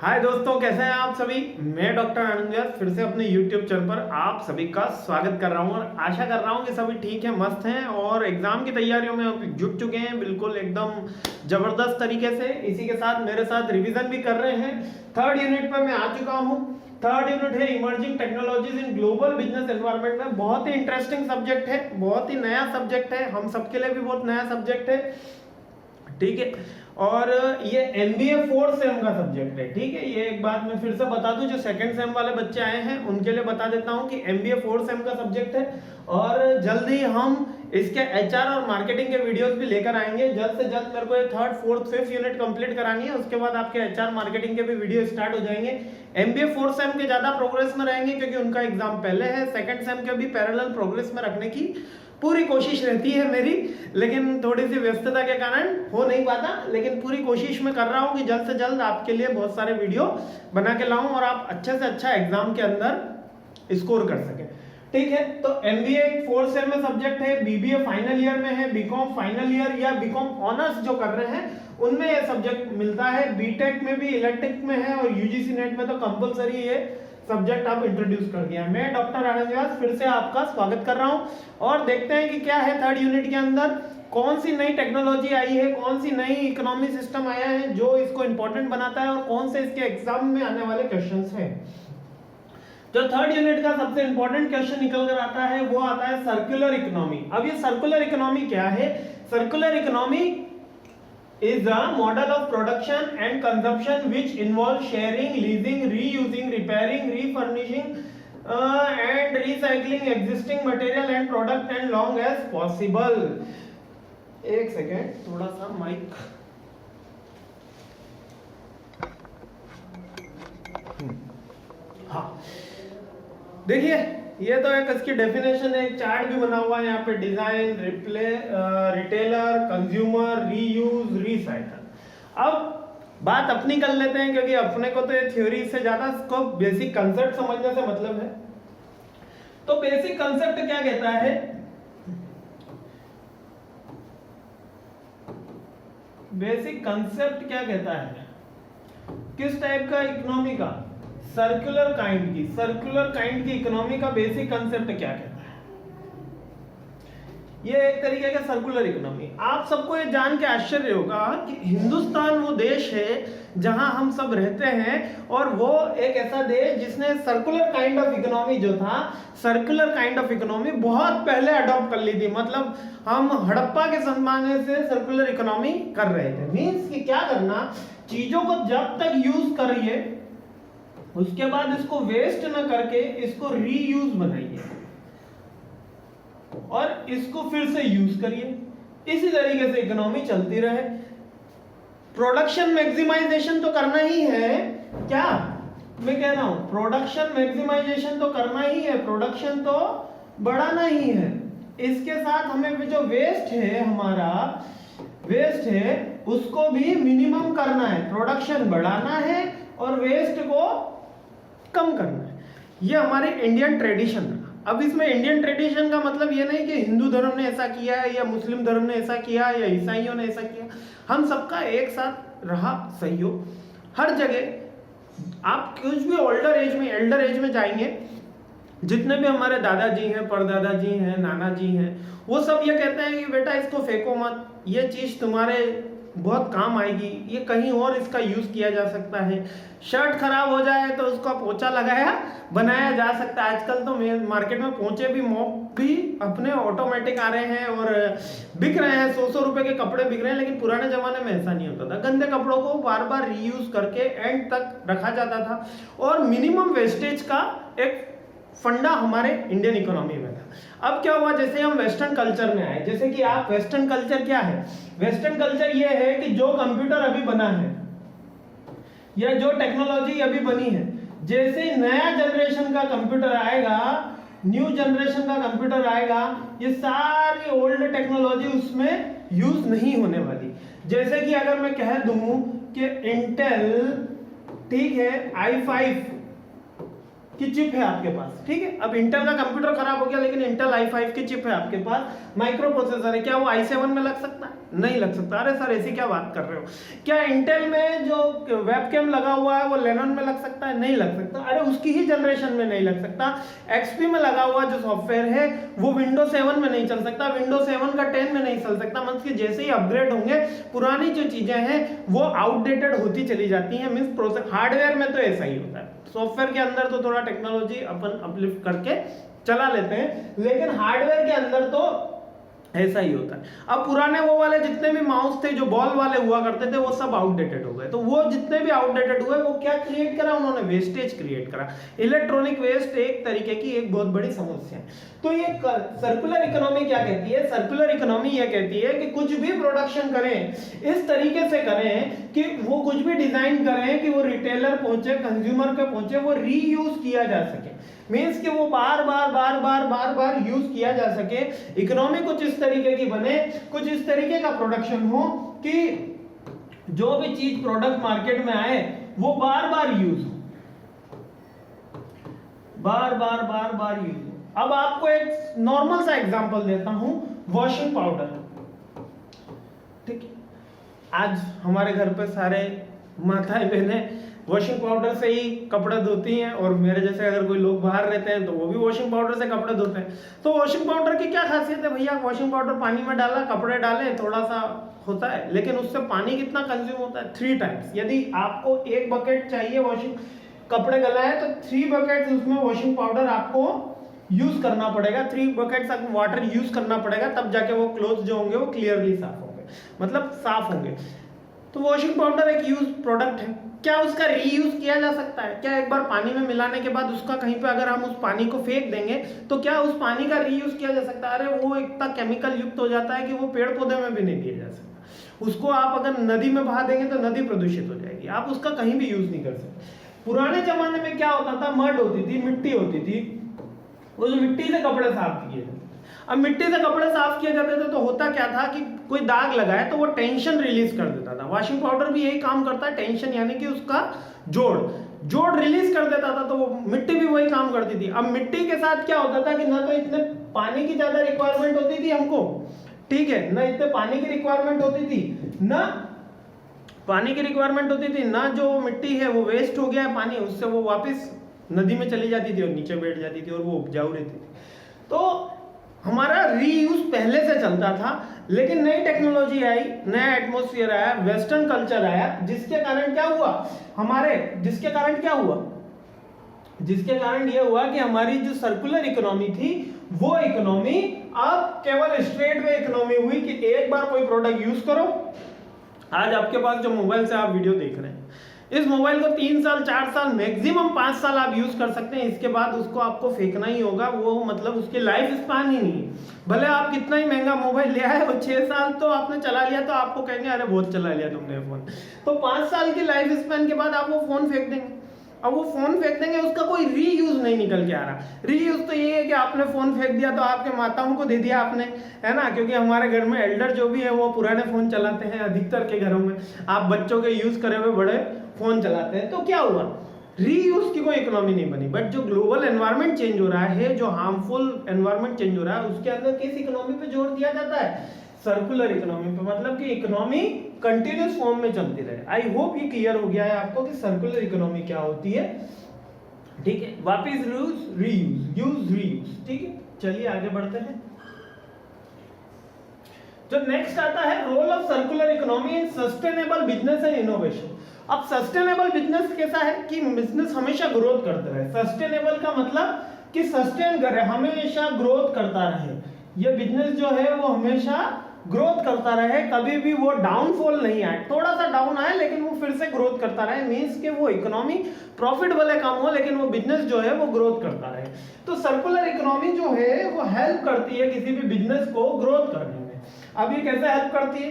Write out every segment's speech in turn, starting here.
हाय दोस्तों, कैसे हैं आप सभी। मैं डॉक्टर आनंद व्यास फिर से अपने YouTube चैनल पर आप सभी का स्वागत कर रहा हूं और आशा कर रहा हूं कि सभी ठीक है, मस्त हैं और एग्जाम की तैयारियों में आप जुट चुके हैं बिल्कुल एकदम जबरदस्त तरीके से। इसी के साथ मेरे साथ रिवीजन भी कर रहे हैं। थर्ड यूनिट पर मैं आ चुका हूँ। थर्ड यूनिट है emerging technologies in global business environment में। बहुत ही इंटरेस्टिंग सब्जेक्ट है, बहुत ही नया सब्जेक्ट है, हम सबके लिए भी बहुत नया सब्जेक्ट है, ठीक है। और ये MBA 4 सेम का सब्जेक्ट है, ठीक है। ये एक बात मैं फिर से बता दूं, जो सेकंड सेम वाले बच्चे आए हैं उनके लिए बता देता हूं कि MBA 4 सेम का सब्जेक्ट है और जल्द ही हम इसके HR और मार्केटिंग के वीडियोस भी लेकर आएंगे। जल्द से जल्द मेरे को ये third fourth fifth unit complete करानी है, उसके बाद आपके HR मार्केटिंग के भी वीडियो स्टार्ट हो जाएंगे। MBA 4 सेम के ज्यादा प्रोग्रेस में रहेंगे क्योंकि उनका एग्जाम पहले है। सेकंड सेम के भी पैरेलल प्रोग्रेस में रखने की पूरी कोशिश रहती है मेरी, लेकिन थोड़ी सी व्यस्तता के कारण हो नहीं पाता। लेकिन पूरी कोशिश में कर रहा हूं कि जल्द से जल्द आपके लिए बहुत सारे वीडियो बना के लाऊं और आप अच्छे से अच्छा एग्जाम के अंदर स्कोर कर सकें, ठीक है। तो MBA 4 सेम में सब्जेक्ट है, BBA फाइनल ईयर में है, BCom फाइनल ईयर या BCom ऑनर्स जो कर रहे हैं उनमें ये सब्जेक्ट मिलता है। BTech में भी, इलेक्ट्रिक में है और UGC नेट में तो कंपलसरी ये सब्जेक्ट आप इंट्रोड्यूस कर दिया। मैं डॉक्टर आनंद व्यास फिर से आपका स्वागत कर रहा हूं और देखते हैं कि क्या है थर्ड यूनिट के अंदर, कौन सी नई टेक्नोलॉजी आई है, कौन सी नई इकोनॉमी सिस्टम आया है जो इसको इंपॉर्टेंट बनाता है और कौन से इसके एग्जाम में आने वाले क्वेश्चंस हैं। जो थर्ड यूनिट का सबसे इंपॉर्टेंट क्वेश्चन निकल कर आता है वो आता है सर्कुलर इकोनॉमी। अब ये सर्कुलर इकोनॉमी क्या है? Circular economy is a model of production and consumption which involves sharing, leasing, reusing, repairing, refurnishing and recycling existing material and product and long as possible। एक सेकेंड, थोड़ा सा mic. हाँ, देखिए ये तो एक इसकी डेफिनेशन है, एक चार्ट भी बना हुआ है यहाँ पे। Design, retailer, consumer, reuse, recycle. अब बात अपनी कर लेते हैं क्योंकि अपने को तो ये थ्योरी से ज्यादा इसको बेसिक कंसेप्ट समझने से मतलब है। तो बेसिक कंसेप्ट क्या कहता है? बेसिक कंसेप्ट क्या कहता है? किस टाइप का इकोनॉमी का? सर्कुलर काइंड की। सर्कुलर काइंड की इकोनॉमी का बेसिक कंसेप्ट क्या कहता है? ये एक तरीके का सर्कुलर इकोनॉमी। आप सबको ये जान के आश्चर्य होगा कि हिंदुस्तान वो देश है जहां हम सब रहते हैं और वो एक ऐसा देश जिसने सर्कुलर काइंड ऑफ इकोनॉमी जो था, सर्कुलर काइंड ऑफ इकोनॉमी बहुत पहले अडॉप्ट कर ली थी। मतलब हम हड़प्पा के जमाने से सर्कुलर इकोनॉमी कर रहे थे। मींस कि क्या करना, चीजों को जब तक यूज करिए उसके बाद इसको वेस्ट ना करके इसको रीयूज बनाइए और इसको फिर से यूज करिए। इसी तरीके से इकोनॉमी चलती रहे। प्रोडक्शन मैक्सिमाइजेशन तो करना ही है। क्या मैं कह रहा हूं? प्रोडक्शन मैक्सिमाइजेशन तो करना ही है, प्रोडक्शन तो बढ़ाना ही है। इसके साथ हमें जो वेस्ट है, हमारा वेस्ट है, उसको भी मिनिमम करना है। प्रोडक्शन बढ़ाना है और वेस्ट को कम करना है। ये हमारे इंडियन ट्रेडिशन है। अब इसमें इंडियन ट्रेडिशन का मतलब ये नहीं कि हिंदू धर्म ने ऐसा किया है या मुस्लिम धर्म ने ऐसा किया या ईसाइयों ने ऐसा किया। हम सबका एक साथ रहा सहयोग हर जगह। आप कुछ भी ओल्डर एज में, एल्डर एज में जाएंगे, जितने भी हमारे दादाजी हैं, परदादाजी हैं, नाना जी हैं, वो सब ये कहते हैं कि बेटा इसको फेंको मत, ये चीज तुम्हारे बहुत काम आएगी, ये कहीं और इसका यूज किया जा सकता है। शर्ट खराब हो जाए तो उसका पोंछा लगाया बनाया जा सकता है। आजकल तो मार्केट में पोंछे भी, मॉप भी अपने ऑटोमेटिक आ रहे हैं और बिक रहे हैं। 100-100 रुपए के कपड़े बिक रहे हैं। लेकिन पुराने जमाने में ऐसा नहीं होता था। गंदे कपड़ों को बार बार रीयूज करके एंड तक रखा जाता था और मिनिमम वेस्टेज का एक फंडा हमारे इंडियन इकोनॉमी में था। अब क्या हुआ, जैसे हम वेस्टर्न कल्चर में आए, जैसे कि आप वेस्टर्न कल्चर क्या है? वेस्टर्न कल्चर ये है कि जो कंप्यूटर अभी बना है या जो टेक्नोलॉजी अभी बनी है, जैसे नया जनरेशन का कंप्यूटर आएगा, न्यू जनरेशन का कंप्यूटर आएगा, ये सारी ओल्ड टेक्नोलॉजी उसमें यूज नहीं होने वाली। जैसे कि अगर मैं कह दूं कि इंटेल, ठीक है, i5, की चिप है आपके पास, ठीक है। अब इंटेल का कंप्यूटर खराब हो गया लेकिन इंटेल i5 की चिप है आपके पास, माइक्रो प्रोसेसर है, क्या वो i7 में लग सकता है? नहीं लग सकता। अरे सर ऐसी क्या बात कर रहे हो? क्या इंटेल में जो वेबकैम लगा हुआ है वो लेनन में लग सकता है? नहीं लग सकता। अरे उसकी ही जनरेशन में नहीं लग सकता। एक्सपी में लगा हुआ जो सॉफ्टवेयर है वो विंडो 7 में नहीं चल सकता, विंडो 7 का 10 में नहीं चल सकता। मतलब कि जैसे ही अपग्रेड होंगे पुरानी जो चीजें हैं वो आउटडेटेड होती चली जाती हैं। मींस प्रोसेस हार्डवेयर में तो ऐसा ही होता है, सॉफ्टवेयर के अंदर तो थोड़ा टेक्नोलॉजी अपन अपलिफ्ट करके चला लेते हैं, लेकिन हार्डवेयर के अंदर तो ऐसा ही होता है। अब पुराने वो वाले जितने भी माउस थे जो बॉल वाले हुआ करते थे वो सब आउटडेटेड हो गए। तो वो जितने भी आउटडेटेड हुए वो क्या क्रिएट करा उन्होंने? वेस्टेज क्रिएट करा। इलेक्ट्रॉनिक वेस्ट एक तरीके की एक बहुत बड़ी समस्या है। तो ये सर्कुलर इकोनॉमी क्या कहती है? सर्कुलर इकोनॉमी ये कहती है कि कुछ भी प्रोडक्शन करें इस तरीके से करें कि वो कुछ भी डिजाइन करें कि वो रिटेलर पहुंचे, कंज्यूमर पे पहुंचे, वो रीयूज किया जा सके। मींस कि वो बार बार यूज किया जा सके। इकोनॉमी कुछ इस तरीके की बने, कुछ इस तरीके का प्रोडक्शन हो कि जो भी चीज प्रोडक्ट मार्केट में आए वो बार बार यूज हो, बार यूज हो। अब आपको एक नॉर्मल सा एग्जांपल देता हूं, वॉशिंग पाउडर, ठीक है। आज हमारे घर पे सारे माताएं बहनें वॉशिंग पाउडर से ही कपड़े धोती हैं, और मेरे जैसे अगर कोई लोग बाहर रहते हैं तो वो भी वॉशिंग पाउडर से कपड़े धोते हैं। तो वॉशिंग पाउडर की क्या खासियत है भैया? वॉशिंग पाउडर पानी में डाला, कपड़े डाले, थोड़ा सा होता है, लेकिन उससे पानी कितना कंज्यूम होता है? 3 टाइम्स। यदि आपको 1 बकेट चाहिए वॉशिंग कपड़े गलाए तो 3 बकेट उसमें वॉशिंग पाउडर आपको यूज करना पड़ेगा, 3 बकेट वाटर यूज करना पड़ेगा, तब जाके वो क्लोथ जो होंगे वो क्लियरली साफ होंगे, मतलब साफ होंगे। तो वॉशिंग पाउडर एक यूज प्रोडक्ट है। क्या उसका रीयूज किया जा सकता है? क्या एक बार पानी में मिलाने के बाद उसका कहीं पे अगर हम उस पानी को फेंक देंगे तो क्या उस पानी का रीयूज किया जा सकता है? अरे वो इतना केमिकल युक्त हो जाता है कि वो पेड़ पौधे में भी नहीं दिया जा सकता। उसको आप अगर नदी में बहा देंगे तो नदी प्रदूषित हो जाएगी, आप उसका कहीं भी यूज नहीं कर सकते। पुराने जमाने में क्या होता था? मड होती थी, मिट्टी होती थी, उस मिट्टी से कपड़े साफ किए जाते। अब मिट्टी से कपड़े साफ किए जाते थे तो होता क्या था कि कोई दाग लगाए तो वो टेंशन रिलीज कर देता था। वॉशिंग पाउडर भी यही काम करता है, टेंशन यानी कि उसका जोड़ रिलीज कर देता था, तो वो मिट्टी भी वही काम करती थी। अब मिट्टी के साथ क्या होता था कि ना तो इतने पानी की ज्यादा रिक्वायरमेंट होती थी हमको, ठीक है, ना इतने पानी की रिक्वायरमेंट होती थी, ना जो मिट्टी है वो वेस्ट हो गया है पानी, उससे वो वापस नदी में चली जाती थी और नीचे बैठ जाती थी और वो उपजाऊ रहती थी। तो हमारा रीयूज पहले से चलता था, लेकिन नई टेक्नोलॉजी आई, नया एटमॉस्फेयर आया, वेस्टर्न कल्चर आया, जिसके कारण क्या हुआ ये हुआ कि हमारी जो सर्कुलर इकोनॉमी थी वो इकोनॉमी अब केवल स्ट्रेट वे इकोनॉमी हुई कि एक बार कोई प्रोडक्ट यूज करो। आज आपके पास जो मोबाइल से आप वीडियो देख रहे हैं, इस मोबाइल को 3 साल 4 साल मैक्सिमम 5 साल आप यूज कर सकते हैं, इसके बाद उसको आपको फेंकना ही होगा। वो मतलब उसकी लाइफ स्पैन ही नहीं है। भले आप कितना ही महंगा मोबाइल ले आए, वो 6 साल तो आपने चला लिया तो आपको कहेंगे अरे बहुत चला लिया तुमने फोन। तो 5 साल की लाइफ स्पैन के बाद आप वो फोन फेंक देंगे। अब वो फोन फेंक देंगे, उसका कोई रीयूज नहीं निकल के आ रहा। रीयूज तो ये है कि आपने फोन फेंक दिया तो आपके माताओं को दे दिया आपने, है ना, क्योंकि हमारे घर में एल्डर जो भी है वो पुराने फोन चलाते हैं अधिकतर के घरों में। आप बच्चों के यूज करे हुए बड़े फोन चलाते हैं, तो क्या हुआ? रीयूज की कोई इकोनॉमी नहीं बनी। बट जो ग्लोबल एनवायरनमेंट चेंज हो रहा है, जो हार्मफुल एनवायरनमेंट चेंज हो रहा है, उसके अंदर किस इकोनॉमी पे जोर दिया जाता है? सर्कुलर इकोनॉमी पे, मतलब कि इकोनॉमी कंटिन्यूस फॉर्म में चलती रहे। आई होप ये क्लियर हो गया है आपको कि सर्कुलर इकोनॉमी क्या होती है, ठीक है। वापिस यूज रीयूज, ठीक है। चलिए आगे बढ़ते हैं। जो नेक्स्ट आता है role of circular economy in sustainable business and innovation. अब सस्टेनेबल बिजनेस कैसा है कि बिजनेस हमेशा ग्रोथ करता रहे। सस्टेनेबल का मतलब कि सस्टेन करे, हमेशा ग्रोथ करता रहे। ये बिजनेस जो है वो हमेशा ग्रोथ करता रहे, कभी भी वो डाउनफॉल नहीं आए। थोड़ा सा डाउन आए लेकिन वो फिर से ग्रोथ करता रहे। मींस कि वो इकोनॉमी प्रॉफिटेबल कम हो लेकिन वो बिजनेस जो है वो ग्रोथ करता रहे। तो सर्कुलर इकोनॉमी जो है वो हेल्प करती है किसी भी बिजनेस को ग्रोथ करने में। अब ये कैसे हेल्प करती है,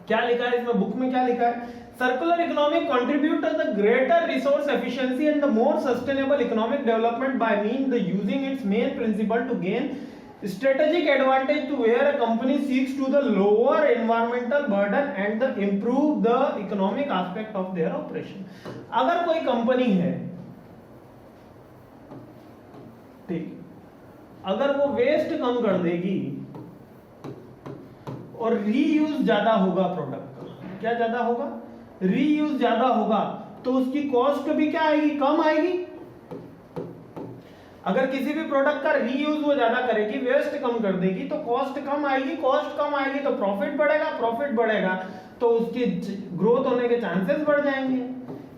क्या लिखा है इसमें, बुक में क्या लिखा है? Circular economy contribute to the greater resource efficiency and the more sustainable economic development by mean the using its main principle to gain strategic advantage to where a company seeks to the lower environmental burden and the improve the economic aspect of their operation। अगर कोई company है ठीक, अगर वो waste कम कर देगी और reuse ज्यादा होगा प्रोडक्ट का, क्या ज्यादा होगा, रीयूज ज्यादा होगा, तो उसकी कॉस्ट भी क्या आएगी, कम आएगी। अगर किसी भी प्रोडक्ट का रीयूज वो ज्यादा करेगी, वेस्ट कम कर देगी, तो कॉस्ट कम आएगी, कॉस्ट कम आएगी तो प्रॉफिट बढ़ेगा, प्रॉफिट बढ़ेगा तो उसकी ग्रोथ होने के चांसेस बढ़ जाएंगे।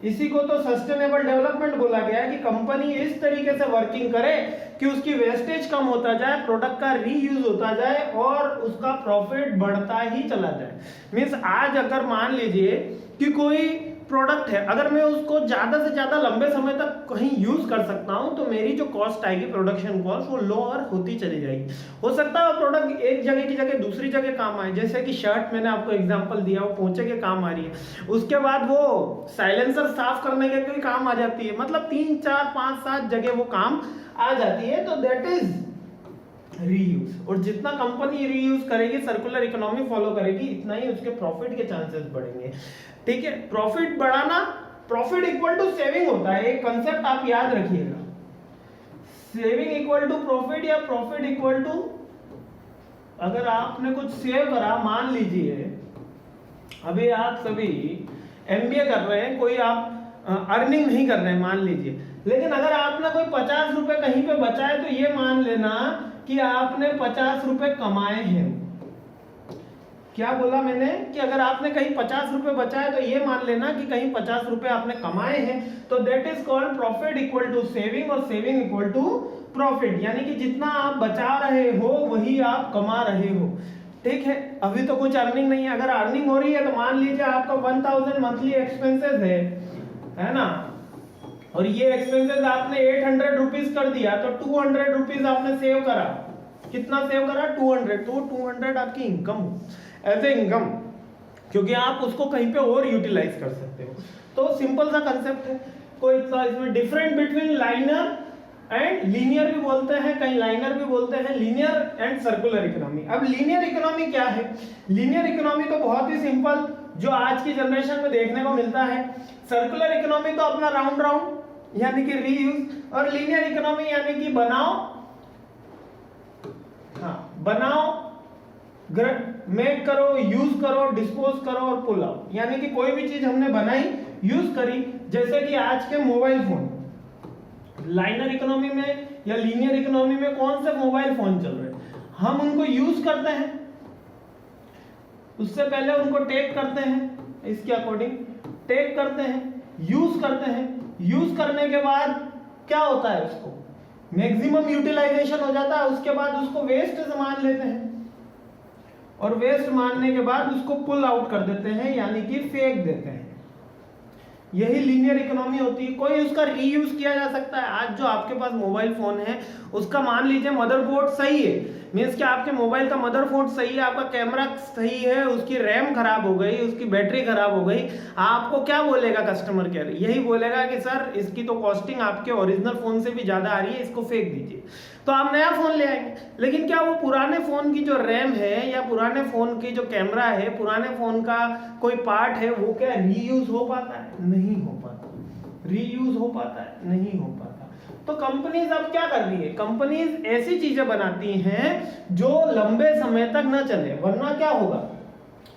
इसी को तो सस्टेनेबल डेवलपमेंट बोला गया है कि कंपनी इस तरीके से वर्किंग करे कि उसकी वेस्टेज कम होता जाए, प्रोडक्ट का रीयूज होता जाए और उसका प्रॉफिट बढ़ता ही चला जाए। मींस आज अगर मान लीजिए कि कोई प्रोडक्ट है, अगर मैं उसको ज्यादा से ज्यादा लंबे समय तक कहीं यूज कर सकता हूं तो मेरी जो कॉस्ट आएगी, प्रोडक्शन कॉस्ट, वो लोअर होती चली जाएगी। हो सकता है प्रोडक्ट एक जगह की जगह दूसरी जगह काम आए, जैसे कि शर्ट मैंने आपको एग्जांपल दिया, वो पोंछे के काम आ रही है, उसके बाद वो साइलेंसर साफ करने के कोई काम आ जाती है, मतलब 3 4 5 7 जगह वो काम आ जाती है, तो दैट इज रीयूज। और जितना कंपनी रीयूज करेगी, सर्कुलर इकोनॉमी फॉलो करेगी, इतना ही उसके प्रॉफिट के चांसेस बढ़ेंगे। ठीक है, प्रॉफिट बढ़ाना, प्रॉफिट इक्वल टू सेविंग होता है, एक कंसेप्ट आप याद रखिएगा, सेविंग इक्वल टू प्रॉफिट या प्रॉफिट इक्वल टू, अगर आपने कुछ सेव करा, मान लीजिए अभी आप सभी एमबीए कर रहे हैं, कोई आप अर्निंग नहीं कर रहे हैं मान लीजिए, लेकिन अगर आपने कोई 50 रुपए कहीं पे बचाए तो ये मान लेना कि आपने 50 रुपए कमाए हैं। क्या बोला मैंने कि अगर आपने कहीं 50 रुपए बचाए तो ये मान लेना कि कहीं 50 रुपए आपने कमाए हैं, तो that is called profit equal to saving और सेविंग इक्वल टू प्रॉफिट, यानी कि जितना आप बचा रहे हो वही आप कमा रहे हो। ठीक है, अभी तो कुछ अर्निंग नहीं है, अगर अर्निंग हो रही है तो मान लीजिए आपका 1000 मंथली एक्सपेंसेस है ना, और ये एक्सपेंसेस आपने 800 रुपीज कर दिया, तो 200 रुपीज आपने सेव करा। कितना सेव करा, 200, तो 200 आपकी इनकम एज ए इनकम, क्योंकि आप उसको कहीं पे और यूटिलाइज कर सकते हो। तो सिंपल सा कंसेप्ट है, कोई इसमें different between liner and linear भी बोलते हैं, कहीं लाइनर भी बोलते हैं, लीनियर एंड सर्कुलर इकोनॉमी। अब लीनियर इकोनॉमी क्या है, लीनियर इकोनॉमी तो बहुत ही सिंपल जो आज की जनरेशन में देखने को मिलता है। सर्कुलर इकोनॉमी तो अपना राउंड राउंड यानी कि रीयूज, और लीनियर इकोनॉमी यानी कि बनाओ, हाँ बनाओ, मेक करो, यूज करो, डिस्पोज करो और पुल आउट, यानी कि कोई भी चीज हमने बनाई, यूज करी, जैसे कि आज के मोबाइल फोन, लाइनर इकोनॉमी में या लीनियर इकोनॉमी में कौन से मोबाइल फोन चल रहे हैं, हम उनको यूज करते हैं, उससे पहले उनको टेक करते हैं, इसके अकॉर्डिंग टेक करते हैं, यूज करते हैं, यूज करने के बाद क्या होता है, उसको मैक्सिमम यूटिलाइजेशन हो जाता है, उसके बाद उसको वेस्ट मान लेते हैं, और वेस्ट मानने के बाद उसको पुल आउट कर देते हैं, यानी कि फेंक देते हैं। यही लीनियर इकोनॉमी होती है। कोई उसका रीयूज किया जा सकता है। आज जो आपके पास मोबाइल फोन है उसका मान लीजिए मदरबोर्ड सही है, मीन्स कि आपके मोबाइल का मदरबोर्ड सही है, आपका कैमरा सही है, उसकी रैम खराब हो गई, उसकी बैटरी खराब हो गई, आपको क्या बोलेगा कस्टमर केयर, यही बोलेगा कि सर इसकी तो कॉस्टिंग आपके ओरिजिनल फोन से भी ज्यादा आ रही है, इसको फेंक दीजिए, तो आप नया फोन ले आएंगे। लेकिन क्या वो पुराने फोन की जो रैम है या पुराने फोन की जो कैमरा है, पुराने फोन का कोई पार्ट है, वो क्या रीयूज हो पाता है? नहीं हो पाता। रीयूज हो पाता है? नहीं हो पाता। तो कंपनीज अब क्या कर रही है, कंपनीज ऐसी चीजें बनाती हैं जो लंबे समय तक न चले, वरना क्या होगा,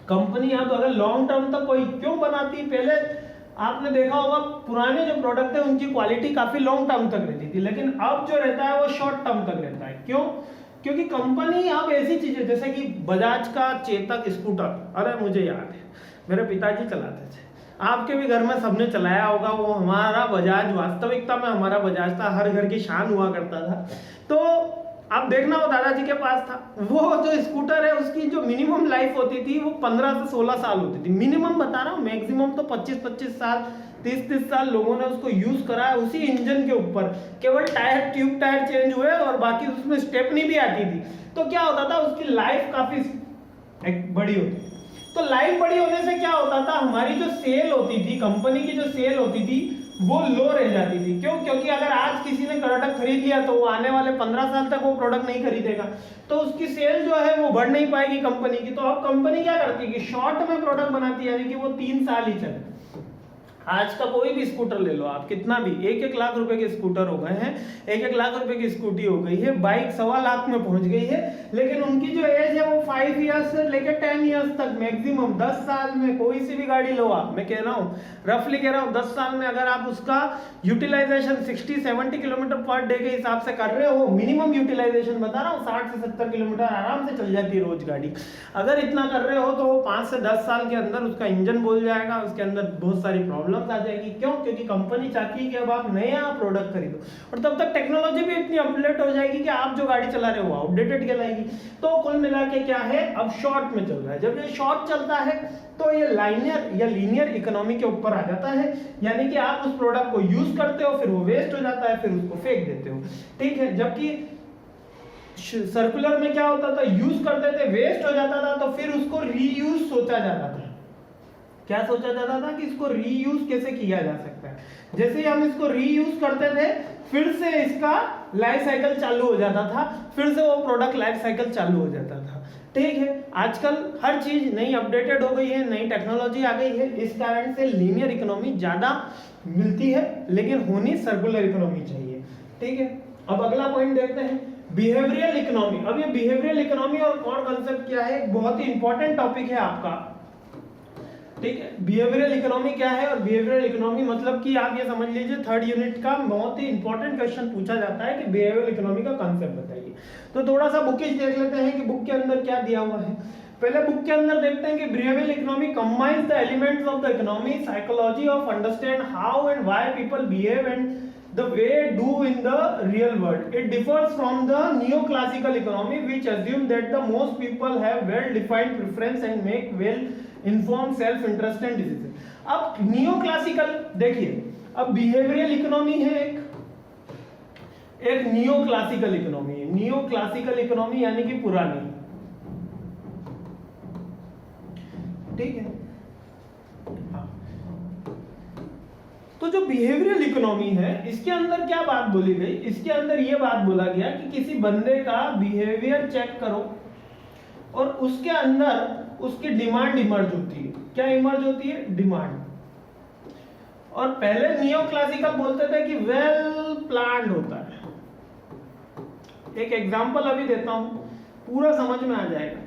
कंपनी अब अगर लॉन्ग टर्म तक कोई क्यों बनाती, पहले आपने देखा होगा पुराने जो प्रोडक्ट है उनकी क्वालिटी काफी लॉन्ग टर्म तक रहती थी, लेकिन अब जो रहता है वो शॉर्ट टर्म तक रहता है। क्यों? क्योंकि कंपनी अब ऐसी चीजें, जैसे कि बजाज का चेतक स्कूटर, अरे मुझे याद है मेरे पिताजी चलाते थे, आपके भी घर में सबने चलाया होगा, वो हमारा बजाज, वास्तविकता में हमारा बजाज था, हर घर की शान हुआ करता था। तो आप देखना वो दादाजी के पास था, वो जो स्कूटर है उसकी जो मिनिमम लाइफ होती थी वो 15 से 16 साल होती थी, मिनिमम बता रहा हूँ, मैक्सिमम तो 25-25 साल, 30-30 साल लोगों ने उसको यूज करा है उसी इंजन के ऊपर, केवल टायर, ट्यूब टायर चेंज हुए और बाकी उसमें स्टेपनी भी आती थी। तो क्या होता था, उसकी लाइफ काफी बड़ी होती थी। तो लाइफ बड़ी होने से क्या होता था, हमारी जो सेल होती थी, कंपनी की जो सेल होती थी वो लो रह जाती थी। क्यों? क्योंकि अगर आज किसी ने प्रोडक्ट खरीद लिया तो वो आने वाले 15 साल तक वो प्रोडक्ट नहीं खरीदेगा, तो उसकी सेल जो है वो बढ़ नहीं पाएगी कंपनी की। तो अब कंपनी क्या करती है कि शॉर्ट में प्रोडक्ट बनाती है, यानी कि वो 3 साल ही चले, आज का कोई भी स्कूटर ले लो आप, कितना भी 1-1 लाख रुपए के स्कूटर हो गए हैं, 1-1 लाख रुपए की स्कूटी हो गई है, बाइक 1.25 लाख में पहुंच गई है, लेकिन उनकी जो एज है वो 5 ईयर्स से लेकर 10 ईयर्स तक, मैक्सिमम 10 साल में कोई सी भी गाड़ी लो आप, मैं कह रहा हूँ रफली कह रहा हूँ 10 साल में अगर आप उसका यूटिलाइजेशन 60-70 किलोमीटर पर डे के हिसाब से कर रहे हो, मिनिमम यूटिलाइजेशन बता रहा हूँ 60 से 70 किलोमीटर आराम से चल जाती है रोज गाड़ी। अगर इतना कर रहे हो तो 5 से 10 साल के अंदर उसका इंजन बोल जाएगा, उसके अंदर बहुत सारी प्रॉब्लम आ जाएगी। क्यों? क्योंकि कंपनी चाहती है कि अब आप नया प्रोडक्ट खरीदो, और तब तक टेक्नोलॉजी भी इतनी अपडेट हो जाएगी कि आप जो गाड़ी चला रहे हो आउटडेटेड कहलाएगी। तो कुल मिला के क्या है, अब शॉर्ट में चल रहा है। जब ये शॉर्ट चलता है तो ये लाइनियर या लीनियर इकोनॉमी के ऊपर आ जाता है, यानी कि आप उस प्रोडक्ट को यूज करते हो, फिर वो वेस्ट हो जाता है, फिर उसको फेंक देते हो, ठीक है। जबकि सर्कुलर में क्या होता था, यूज करते थे, वेस्ट हो जाता था, तो फिर उसको रीयूज सोचा जाता था। क्या सोचा जाता था कि इसको रीयूज कैसे किया जा सकता है। जैसे ही हम इसको रीयूज करते थे, फिर से इसका लाइफ साइकिल चालू हो जाता था, फिर से वो प्रोडक्ट लाइफ साइकिल चालू हो जाता था, ठीक है। आजकल हर चीज नई अपडेटेड हो गई है, नई टेक्नोलॉजी आ गई है, इस कारण से लीनियर इकोनॉमी ज्यादा मिलती है, लेकिन होनी सर्कुलर इकोनॉमी चाहिए, ठीक है। अब अगला पॉइंट देखते हैं, बिहेवियरल इकोनॉमी। अब ये बिहेवियरल इकोनॉमी और कोर कांसेप्ट क्या है, एक बहुत ही इंपॉर्टेंट टॉपिक है आपका, ठीक है। बिहेवियरल इकोनॉमी क्या है, और बिहेवियरल इकोनॉमी मतलब कि आप ये समझ लीजिए 3rd यूनिट का बहुत ही इंपॉर्टेंट क्वेश्चन पूछा जाता है कि बिहेवियरल इकोनॉमी का कांसेप्ट बताइए। तो थोड़ा सा बुकिश देख लेते हैं कि बुक के अंदर क्या दिया हुआ है। पहले बुक के अंदर देखते हैं कि behavioural economy combines the elements of the economy psychology of understand how and why people behave and the way do in the real world. It differs from the neoclassical economy which assume that the most people have well defined preference and make well informed self interest and decision. अब neoclassical देखिए, अब behavioral economy है एक neoclassical economy है। neoclassical economy यानी कि पुरानी, ठीक है। तो जो बिहेवियरल इकोनॉमी है, इसके अंदर क्या बात बोली गई, इसके अंदर ये बात बोला गया कि किसी बंदे का बिहेवियर चेक करो और उसके अंदर उसकी डिमांड इमर्ज होती है। क्या इमर्ज होती है? डिमांड। और पहले नियो क्लासिकल बोलते थे कि वेल प्लान्ड होता है। एक एग्जांपल अभी देता हूं, पूरा समझ में आ जाएगा।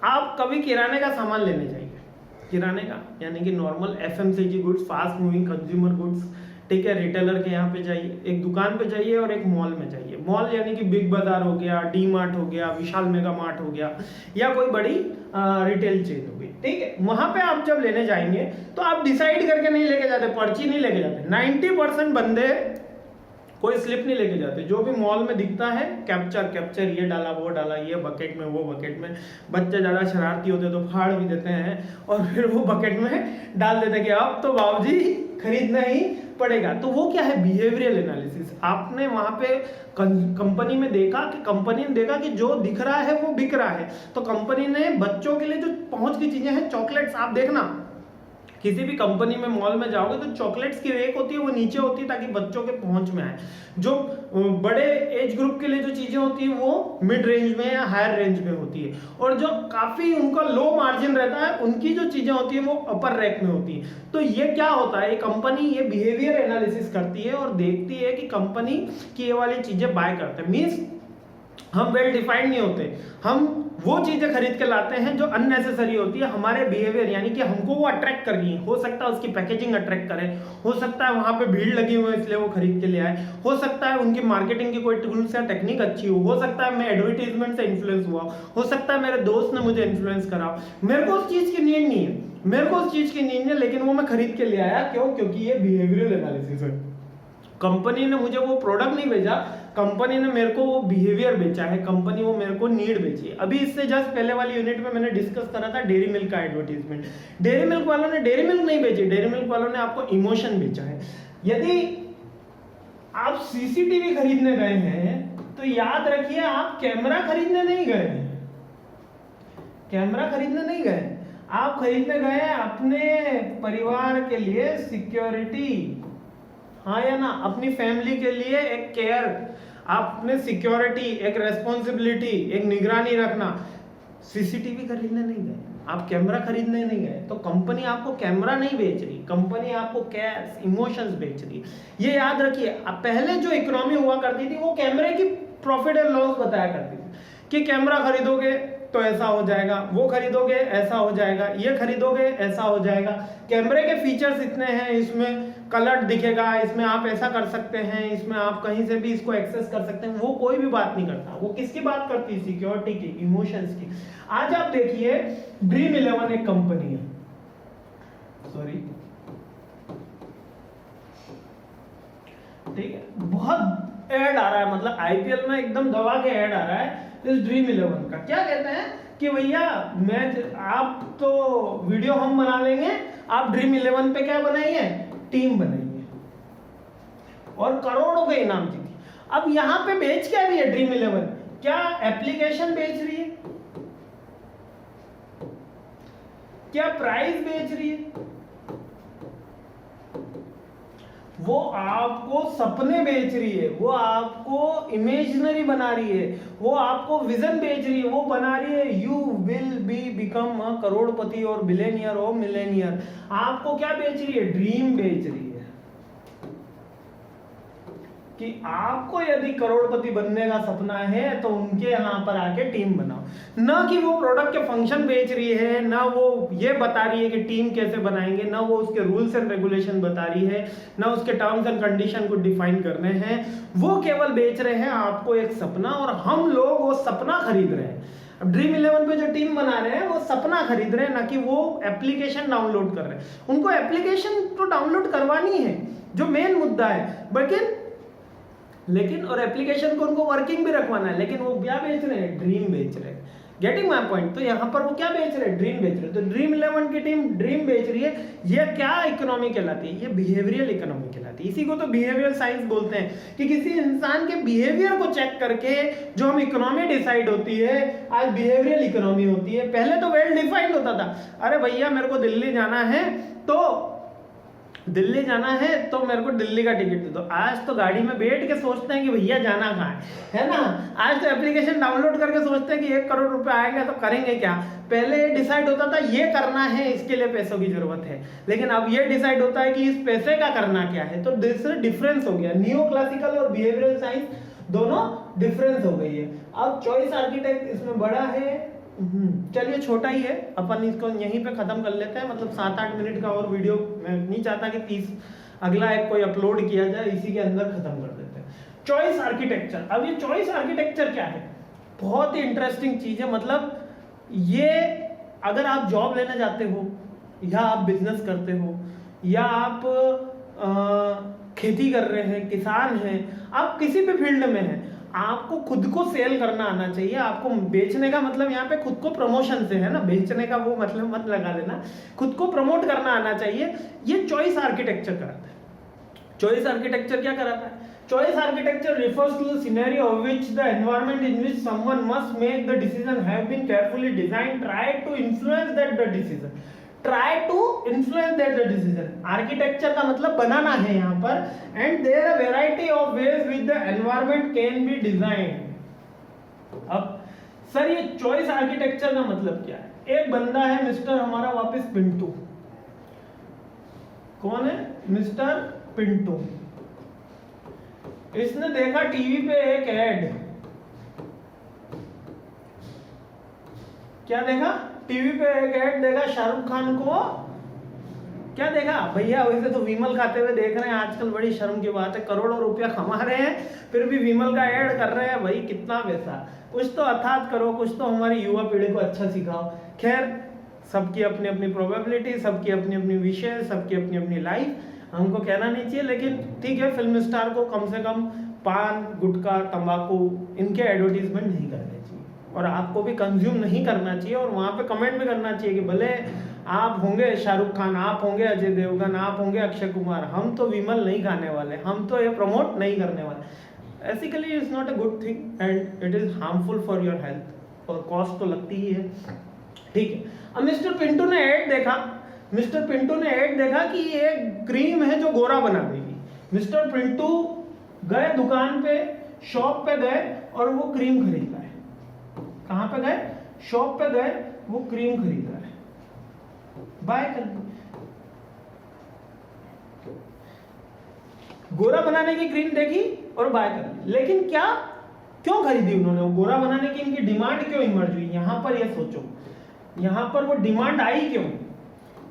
आप कभी किराने का सामान लेने जाइए, किराने का यानी कि normal FMCG goods, fast moving consumer goods, ठीक है। रिटेलर के यहाँ पे जाइए, एक दुकान पे जाइए और एक मॉल में जाइए। मॉल यानी कि बिग बाजार हो गया, डी मार्ट हो गया, विशाल मेगा मार्ट हो गया, या कोई बड़ी रिटेल चेन हो गई, ठीक है। वहां पे आप जब लेने जाएंगे तो आप डिसाइड करके नहीं लेके जाते, पर्ची नहीं लेके जाते। 90% बंदे कोई स्लिप नहीं लेके जाते, जो भी मॉल में दिखता है कैप्चर, ये डाला, वो डाला, ये बकेट में, वो बकेट में। बच्चे ज्यादा शरारती होते तो फाड़ भी देते हैं और फिर वो बकेट में डाल देते कि अब तो बाबूजी खरीदना ही पड़ेगा। तो वो क्या है? Behavioural analysis. आपने वहां पे कंपनी में देखा कि कंपनी ने देखा कि जो दिख रहा है वो बिक रहा है, तो कंपनी ने बच्चों के लिए जो पहुंच की चीजें हैं, चॉकलेट्स, आप देखना किसी भी कंपनी में मॉल में जाओगे तो चॉकलेट्स की रेक होती है वो नीचे होती है ताकि बच्चों के पहुंच में आए। जो बड़े एज ग्रुप के लिए जो चीजें होती है वो मिड रेंज में या हायर रेंज में होती है, और जो काफी उनका लो मार्जिन रहता है उनकी जो चीजें होती है वो अपर रैक में होती है। तो ये क्या होता है, कंपनी ये बिहेवियर एनालिसिस करती है और देखती है कि कंपनी की ये वाली चीजें बाय करते हैं। मीन्स हम वेल डिफाइंड नहीं होते, हम वो चीजें खरीद के लाते हैं जो अननेसेसरी होती है हमारे बिहेवियर, यानी कि हमको वो अट्रैक्ट कर रही है। हो सकता है उसकी पैकेजिंग अट्रैक्ट करे, हो सकता है वहां पे भीड़ लगी हुई है इसलिए वो खरीद के ले आए, हो सकता है उनकी मार्केटिंग की कोई टूल्स या टेक्निक अच्छी हो सकता है मैं एडवर्टाइजमेंट से इन्फ्लुएंस हुआ, हो सकता है मेरे दोस्त ने मुझे इन्फ्लुएंस करा। मेरे को उस चीज की नीड नहीं है, मेरे को उस चीज की नीड नहीं, लेकिन वो मैं खरीद के ले आया। क्यों? क्योंकि ये बिहेवियरल एनालिसिस है। कंपनी ने मुझे वो प्रोडक्ट नहीं भेजा, कंपनी ने मेरे को वो बिहेवियर बेचा है, कंपनी वो मेरे को नीड बेची है। अभी इससे जस्ट पहले वाली यूनिट में मैंने डिस्कस करा था डेयरी मिल्क का एडवर्टाइजमेंट। डेयरी मिल्क वालों ने डेयरी मिल्क नहीं बेची, डेयरी मिल्क वालों ने आपको इमोशन बेचा है। यदि आप सीसीटीवी खरीदने गए हैं तो याद रखिए आप कैमरा खरीदने नहीं गए, कैमरा खरीदने नहीं गए, आप खरीदने गए अपने परिवार के लिए सिक्योरिटी, हाँ या ना, अपनी फैमिली के लिए एक केयर, आपने सिक्योरिटी, एक रेस्पॉन्सिबिलिटी, एक निगरानी रखना। सीसीटीवी खरीदने नहीं गए। आप कैमरा खरीदने नहीं गए, तो कंपनी आपको कैमरा नहीं बेच रही, कंपनी आपको कैश इमोशंस बेच रही है। ये याद रखिए। अब पहले जो इकोनॉमी हुआ करती थी वो कैमरे की प्रॉफिट एंड लॉस बताया करती थी कि कैमरा खरीदोगे तो ऐसा हो जाएगा, वो खरीदोगे ऐसा हो जाएगा, ये खरीदोगे ऐसा हो जाएगा, कैमरे के फीचर्स इतने हैं, इसमें कलर दिखेगा, इसमें आप ऐसा कर सकते हैं, इसमें आप कहीं से भी इसको एक्सेस कर सकते हैं। वो कोई भी बात नहीं करता। वो किसकी बात करती है? सिक्योरिटी की, इमोशंस की। आज आप देखिए ड्रीम 11 एक कंपनी है, सॉरी ठीक है, बहुत ऐड आ रहा है, मतलब आईपीएल में एकदम दबा के ऐड आ रहा है इस ड्रीम 11 का। क्या कहते हैं कि भैया मैच आप तो वीडियो हम बना लेंगे, आप ड्रीम 11 पे क्या बनाइए, टीम बनाइए, और करोड़ों के इनाम जीती। अब यहां पे बेच क्या रही है ड्रीम 11? क्या एप्लीकेशन बेच रही है? क्या प्राइस बेच रही है? वो आपको सपने बेच रही है, वो आपको इमेजिनरी बना रही है, वो आपको विजन बेच रही है, वो बना रही है you will be become a crorepati और बिलियनियर और मिलेनियर। आपको क्या बेच रही है? ड्रीम बेच रही है कि आपको यदि करोड़पति बनने का सपना है तो उनके यहां पर आके टीम बनाओ। ना कि वो प्रोडक्ट के फंक्शन बेच रही है, ना वो ये बता रही है कि टीम कैसे बनाएंगे, ना वो उसके रूल्स एंड रेगुलेशन बता रही है, ना उसके टर्म्स एंड कंडीशन को डिफाइन करने हैं। वो केवल बेच रहे हैं आपको एक सपना, और हम लोग वो सपना खरीद रहे हैं। अब ड्रीम 11 पे जो टीम बना रहे हैं वो सपना खरीद रहे हैं, ना कि वो एप्लीकेशन डाउनलोड कर रहे हैं। उनको एप्लीकेशन तो डाउनलोड करवानी है जो मेन मुद्दा है, लेकिन और एप्लीकेशन को उनको वर्किंग भी रखवाना है, लेकिन वो क्या बेच रहे हैं? ड्रीम बेच रहे हैं। Getting my point? तो यहाँ पर वो क्या बेच रहे हैं? ड्रीम बेच रहे हैं। तो ड्रीम 11 की टीम ड्रीम बेच रही है। ये क्या इकोनॉमी कहलाती है? ये बिहेवियरल इकोनॉमी कहलाती है। इसी को तो बिहेवियरल साइंस बोलते हैं कि किसी इंसान के बिहेवियर को चेक करके जो हम इकोनॉमी डिसाइड होती है, आज बिहेवियरल इकोनॉमी होती है। पहले तो वेल डिफाइंड होता था, अरे भैया मेरे को दिल्ली जाना है तो दिल्ली जाना है तो मेरे को दिल्ली का टिकट दे दो। आज तो गाड़ी में बैठ के सोचते हैं कि भैया जाना कहाँ है ना। आज तो एप्लीकेशन डाउनलोड करके सोचते हैं कि 1 करोड़ रुपए आएंगे तो करेंगे क्या। पहले ये डिसाइड होता था ये करना है, इसके लिए पैसों की जरूरत है, लेकिन अब ये डिसाइड होता है कि इस पैसे का करना क्या है। तो डिफरेंस हो गया, नियो क्लासिकल और बिहेवियरल साइंस दोनों डिफरेंस हो गई है। अब चॉइस आर्किटेक्ट इसमें बड़ा है, चलिए छोटा ही है, अपन इसको यहीं पे खत्म कर लेते हैं। मतलब 7-8 मिनट का और वीडियो मैं नहीं चाहता कि 30 अगला एक कोई अपलोड किया जाए, इसी के अंदर खत्म कर देते हैं। Choice architecture. अब ये चॉइस आर्किटेक्चर क्या है? बहुत ही इंटरेस्टिंग चीज है। मतलब ये अगर आप जॉब लेने जाते हो, या आप बिजनेस करते हो, या आप खेती कर रहे हैं, किसान हैं, आप किसी भी फील्ड में हैं, आपको खुद को सेल करना आना चाहिए। आपको बेचने का मतलब यहाँ पे खुद को प्रमोशन से है ना, बेचने का वो मतलब मत लगा देना, खुद को प्रमोट करना आना चाहिए। ये चॉइस आर्किटेक्चर कराता है। चॉइस आर्किटेक्चर क्या कराता है? Choice architecture refers to the scenario of which the environment in which someone must make the decision have been carefully designed, try to influence that the decision, try to influence that the decision। Architecture का मतलब बनाना है यहाँ पर, and there are variety of ways which the environment can be designed। अब sir ये choice architecture का मतलब क्या है? एक बंदा है मिस्टर हमारा वापस पिंटू। कौन है? मिस्टर पिंटू। इसने देखा टीवी पे एक ऐड। क्या देखा? टीवी पे एक ऐड देखा, शाहरुख खान को क्या देखा भैया? वैसे तो विमल खाते हुए देख रहे हैं आजकल, बड़ी शर्म की बात है, करोड़ों रुपया कमा रहे हैं फिर भी विमल का ऐड कर रहे हैं। भाई कितना पैसा, कुछ तो अर्थात करो, कुछ तो हमारी युवा पीढ़ी को अच्छा सिखाओ। खैर, सबकी अपनी अपनी प्रोबेबिलिटी, सबकी अपनी अपनी विषय, सबकी अपनी अपनी लाइफ, हमको कहना नहीं चाहिए, लेकिन ठीक है, फिल्म स्टार को कम से कम पान, गुटखा, तंबाकू इनके एडवर्टीजमेंट नहीं करने चाहिए, और आपको भी कंज्यूम नहीं करना चाहिए। और वहाँ पे कमेंट भी करना चाहिए कि भले आप होंगे शाहरुख खान, आप होंगे अजय देवगन, आप होंगे अक्षय कुमार, हम तो विमल नहीं खाने वाले, हम तो ये प्रमोट नहीं करने वाले। Basically it's not a good thing and it is harmful for your health, और कॉस्ट तो लगती ही है। ठीक है, अब मिस्टर पिंटू ने ऐड देखा। मिस्टर पिंटू ने ऐड देखा कि ये क्रीम है जो गोरा बना देगी। मिस्टर पिंटू गए दुकान पे, शॉप पे गए और वो क्रीम खरीद लाए। कहाँ पे गए? शॉप पे गए, वो क्रीम खरीद रहा है। बाय कर दी। गोरा बनाने की क्रीम देखी और बाय कर दी, लेकिन क्या क्यों खरीदी उन्होंने? वो गोरा बनाने की इनकी डिमांड क्यों इमर्ज हुई? यहां पर ये सोचो, यहां पर वो डिमांड आई क्यों?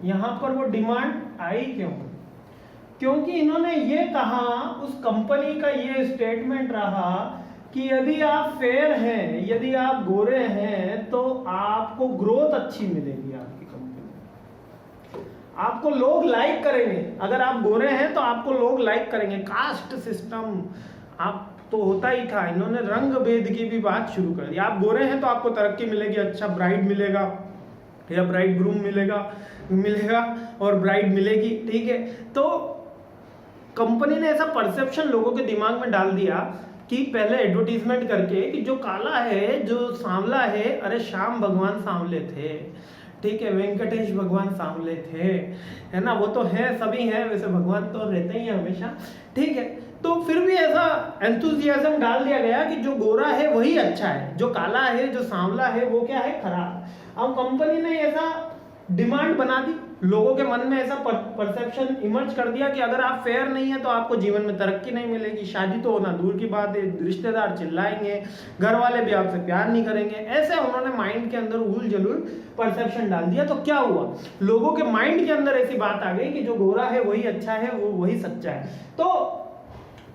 यहां पर वो डिमांड आई क्यों? क्योंकि इन्होंने ये कहा, उस कंपनी का ये स्टेटमेंट रहा कि यदि आप फेयर हैं, यदि आप गोरे हैं, तो आपको ग्रोथ अच्छी मिलेगी आपकी कंपनी में, आपको लोग लाइक करेंगे। अगर आप गोरे हैं तो आपको लोग लाइक करेंगे। कास्ट सिस्टम आप तो होता ही था, इन्होंने रंग भेद की भी बात शुरू कर दी। आप गोरे हैं तो आपको तरक्की मिलेगी, अच्छा ब्राइड मिलेगा या ब्राइड ग्रूम मिलेगा और ब्राइड मिलेगी, ठीक है। तो कंपनी ने ऐसा परसेप्शन लोगों के दिमाग में डाल दिया कि पहले एडवर्टीजमेंट करके कि जो काला है, जो सांवला है, अरे श्याम भगवान सांवले थे, ठीक है, वेंकटेश भगवान सांवले थे, है ना, वो तो है, सभी हैं वैसे, भगवान तो रहते ही हैं हमेशा, ठीक है। तो फिर भी ऐसा एंथुजियाज्म डाल दिया गया कि जो गोरा है वही अच्छा है, जो काला है, जो सांवला है, वो क्या है, खराब। अब कंपनी ने ऐसा डिमांड बना दी, लोगों के मन में ऐसा परसेप्शन इमर्ज कर दिया कि अगर आप फेयर नहीं है तो आपको जीवन में तरक्की नहीं मिलेगी, शादी तो होना दूर की बात है, रिश्तेदार चिल्लाएंगे, घर वाले भी आपसे प्यार नहीं करेंगे। ऐसे उन्होंने माइंड के अंदर उल जलूल परसेप्शन डाल दिया। तो क्या हुआ, लोगों के माइंड के अंदर ऐसी बात आ गई कि जो गोरा है वही अच्छा है, वो वही सच्चा है। तो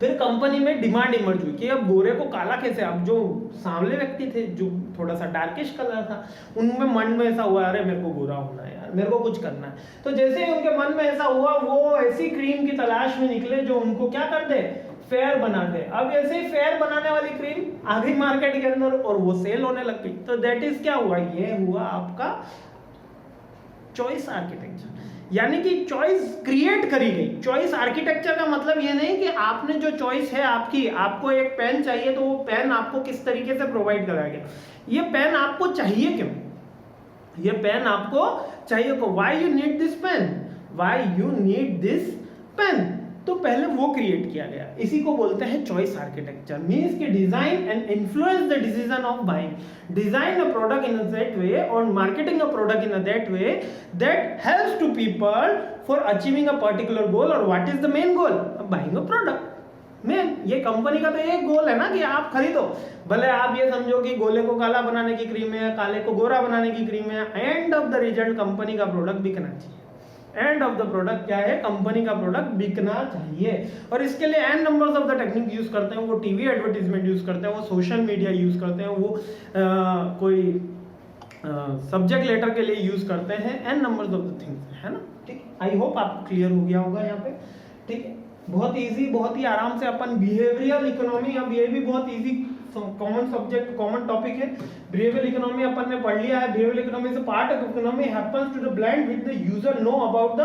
फिर कंपनी में डिमांड इमर्ज हुई कि अब गोरे को काला कैसे, अब जो सांवले व्यक्ति थे, जो थोड़ा सा डार्किश कलर था, उनमें मन में ऐसा हुआ, अरे मेरे को गोरा होना है यार, मेरे को कुछ करना है। तो जैसे ही उनके मन में ऐसा हुआ, वो ऐसी क्रीम की तलाश में निकले जो उनको क्या कर दे, फेयर बना दे। अब ऐसे ही फेयर बनाने वाली क्रीम आ गई मार्केट के अंदर और वो सेल होने लग गई। तो दैट इज क्या हुआ, ये हुआ आपका चॉइस आर्किटेक्चर, यानी कि चॉइस क्रिएट करी गई। चॉइस आर्किटेक्चर का मतलब ये नहीं कि आपने जो चॉइस है आपकी, आपको एक पेन चाहिए तो वो पेन आपको किस तरीके से प्रोवाइड कराया गया, ये पेन आपको चाहिए क्यों, ये पेन आपको चाहिए क्यों, why you need this pen, why you need this pen. तो पहले वो क्रिएट किया गया, इसी को बोलते हैं चॉइस आर्किटेक्चर। मींस कि design and influence the decision of buying, design a product in a that way और marketing a product in a that way that helps to people for achieving a particular goal. और what is the main goal, buying a product. Main ये company का तो एक गोल है ना कि आप खरीदो, भले आप ये समझो कि गोले को काला बनाने की क्रीम है, काले को गोरा बनाने की क्रीम है, end of the result company का प्रोडक्ट बिकना चाहिए। एंड ऑफ द प्रोडक्ट क्या है, कंपनी का प्रोडक्ट बिकना चाहिए। और इसके लिए n numbers of the technique use करते हैं, वो टीवी एडवर्टीजमेंट यूज करते हैं, वो सोशल मीडिया यूज करते हैं, वो कोई सब्जेक्ट लेटर के लिए यूज करते हैं, n numbers of the things, है ना, ठीक। आई होप आपको क्लियर हो गया होगा यहाँ पे, ठीक है। बहुत इजी, बहुत ही आराम से अपन बिहेवियरल इकोनॉमी, अब ये भी बहुत easy common subject, common topic है। बिहेवियरल इकोनॉमी अपन ने पढ़ लिया है। बिहेवियरल इकोनॉमी से part of economy happens to the blend with the user know about the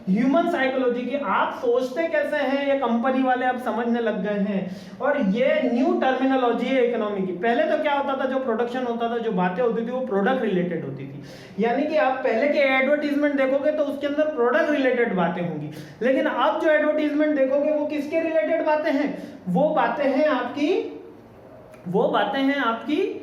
human psychology, की आप सोचते कैसे हैं, ये कंपनी वाले अब समझने लग गए हैं। और ये न्यू टर्मिनोलॉजी है इकोनॉमी की। पहले तो क्या होता था, जो प्रोडक्शन होता था, जो बातें होती थी, वो प्रोडक्ट रिलेटेड होती थी, यानी कि आप पहले के एडवर्टीजमेंट देखोगे तो उसके अंदर प्रोडक्ट रिलेटेड बातें होंगी। लेकिन अब जो एडवर्टीजमेंट देखोगे वो किसके रिलेटेड बातें हैं, वो बातें हैं आपकी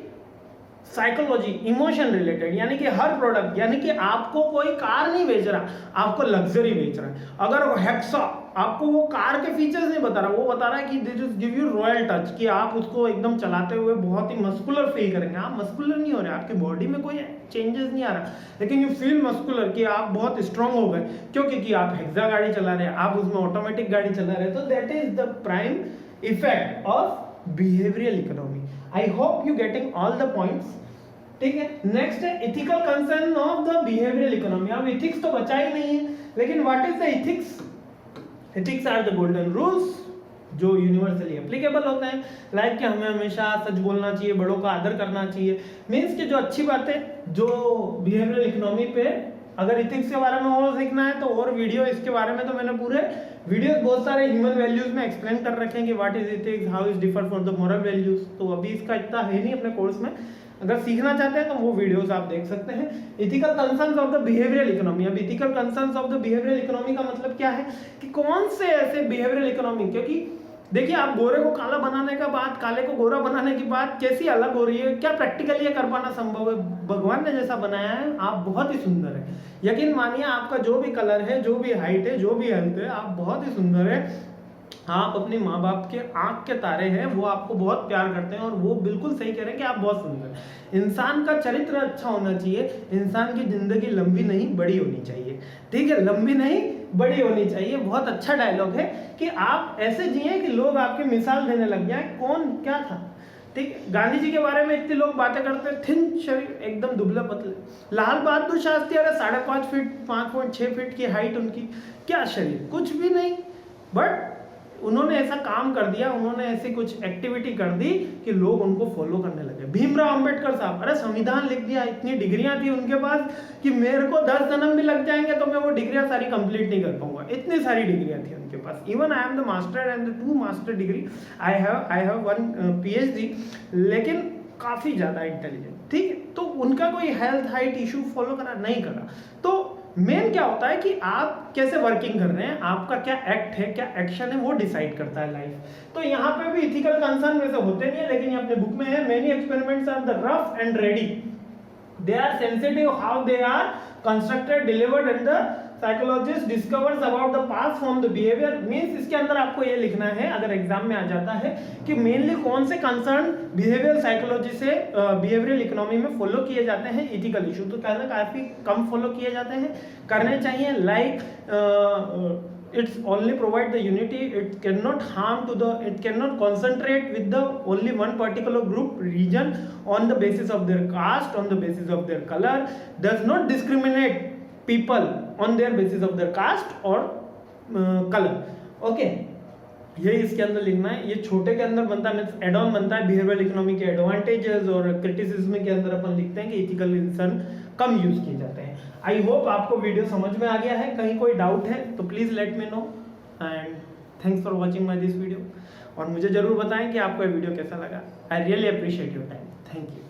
साइकोलॉजी, इमोशन रिलेटेड। यानी कि हर प्रोडक्ट, यानी कि आपको कोई कार नहीं बेच रहा, आपको लग्जरी बेच रहा है। अगर वो हेक्सा आपको वो कार के फीचर्स नहीं बता रहा, वो बता रहा है कि this give you royal touch, कि आप उसको एकदम चलाते हुए बहुत ही मस्कुलर फील करेंगे। आप मस्कुलर नहीं हो रहे, आपकी बॉडी में कोई चेंजेस नहीं आ रहा, लेकिन यू फील मस्कुलर, कि आप बहुत स्ट्रांग हो गए, क्योंकि कि आप हेक्सा गाड़ी चला रहे हैं, आप उसमें ऑटोमेटिक गाड़ी चला रहे हैं। तो that is the prime effect of behavioural economy. I hope you getting all the points, ठीक है। नेक्स्ट है ethical concern of the behavioural economy. अब इथिक्स तो बचा ही नहीं है, लेकिन what is the ethics? Ethics are the golden rules जो यूनिवर्सली एप्लीकेबल होते हैं, लाइक कि हमें हमेशा सच बोलना चाहिए, बड़ों का आदर करना चाहिए। मीन्स कि जो अच्छी बातें जो बिहेवियरल इकोनॉमी पे, अगर इथिक्स के बारे में और सीखना है तो और वीडियो इसके बारे में, तो मैंने पूरे वीडियोस बहुत सारे ह्यूमन वैल्यूज में एक्सप्लेन कर रखे हैं कि what is ethics, how is differ from the moral values. तो अभी इसका इतना है नहीं अपने कोर्स में, अगर सीखना चाहते हैं तो वो वीडियोस आप देख सकते हैं। Ethical concerns of the behavioural economy. अब ethical concerns of the behavioural economy का मतलब क्या है कि कौन से ऐसे बिहेवियरल इकोनॉमी, क्योंकि देखिए आप गोरे को काला बनाने का बात, काले को गोरा बनाने की बात कैसी अलग हो रही है, क्या प्रैक्टिकली ये कर पाना संभव है? भगवान ने जैसा बनाया है आप बहुत ही सुंदर है, यकीन मानिए आपका जो भी कलर है, जो भी हाइट है, जो भी हेल्थ है, आप बहुत ही सुंदर है। आप अपने माँ बाप के आंख के तारे हैं, वो आपको बहुत प्यार करते हैं और वो बिल्कुल सही कह रहे हैं कि आप बहुत सुंदर हैं। इंसान का चरित्र अच्छा होना चाहिए, इंसान की जिंदगी लंबी नहीं बड़ी होनी चाहिए, ठीक है, लंबी नहीं बड़ी होनी चाहिए। बहुत अच्छा डायलॉग है कि आप ऐसे जिए कि लोग आपकी मिसाल देने लग जाए। कौन क्या था, ठीक है, गांधी जी के बारे में इतनी लोग बातें करते हैं, थिन शरीर, एकदम दुबले पतले। लाल बहादुर शास्त्री, अरे 5.5 फीट 5.6 फीट की हाइट उनकी, क्या शरीर, कुछ भी नहीं, बट उन्होंने ऐसा काम कर दिया, उन्होंने ऐसी कुछ एक्टिविटी कर दी कि लोग उनको फॉलो करने लगे। भीमराव अंबेडकर साहब, अरे संविधान लिख दिया, इतनी डिग्रियां थी उनके पास कि मेरे को 10 जन्म भी लग जाएंगे तो मैं वो डिग्रियां सारी कंप्लीट नहीं कर पाऊंगा, इतनी सारी डिग्रियां थी उनके पास। Even I am the master and the 2 master degree, I have 1 PhD, लेकिन काफी ज्यादा इंटेलिजेंट, ठीक है। तो उनका कोई हेल्थ हाइट इशू फॉलो करा नहीं करा। तो मेन क्या होता है कि आप कैसे वर्किंग कर रहे हैं, आपका क्या एक्ट है, क्या एक्शन है, वो डिसाइड करता है लाइफ। तो यहाँ पे भी इथिकल कंसर्न वैसे होते नहीं है, लेकिन ये अपने बुक में है, many experiments are the rough and ready, they are sensitive how they are constructed, delivered, and the psychologist discovers about the past from the behavior। Means इसके अंदर आपको ये लिखना है, अगर एग्जाम में आ जाता है, कि मेनली कौन से कंसर्न बिहेवियर साइकोलॉजी से बिहेवियरल इकोनॉमी में फॉलो किए जाते हैं। इथिकल इशू तो कहना काफी कम फॉलो किए जाते हैं, करने चाहिए। Like it's only provide the unity, it cannot harm to the, it cannot concentrate with the only one particular group region on the basis of their caste, on the basis of their color, does not discriminate people on their basis of their caste or color। okay, ये इसके अंदर लिखना है। ये छोटे के अंदर बनता है, मीन्स एड ऑन बनता है बिहेवियरल इकोनॉमी के एडवांटेजेस, और क्रिटिसिज्म के अंदर अपन लिखते हैं कि इथिकल कंसर्न कम यूज किए जाते हैं। आई होप आपको वीडियो समझ में आ गया है। कहीं कोई डाउट है तो please let me know, and thanks for watching my this video. और मुझे जरूर बताएं कि आपको ये वीडियो कैसा लगा। I really appreciate your time. Thank you.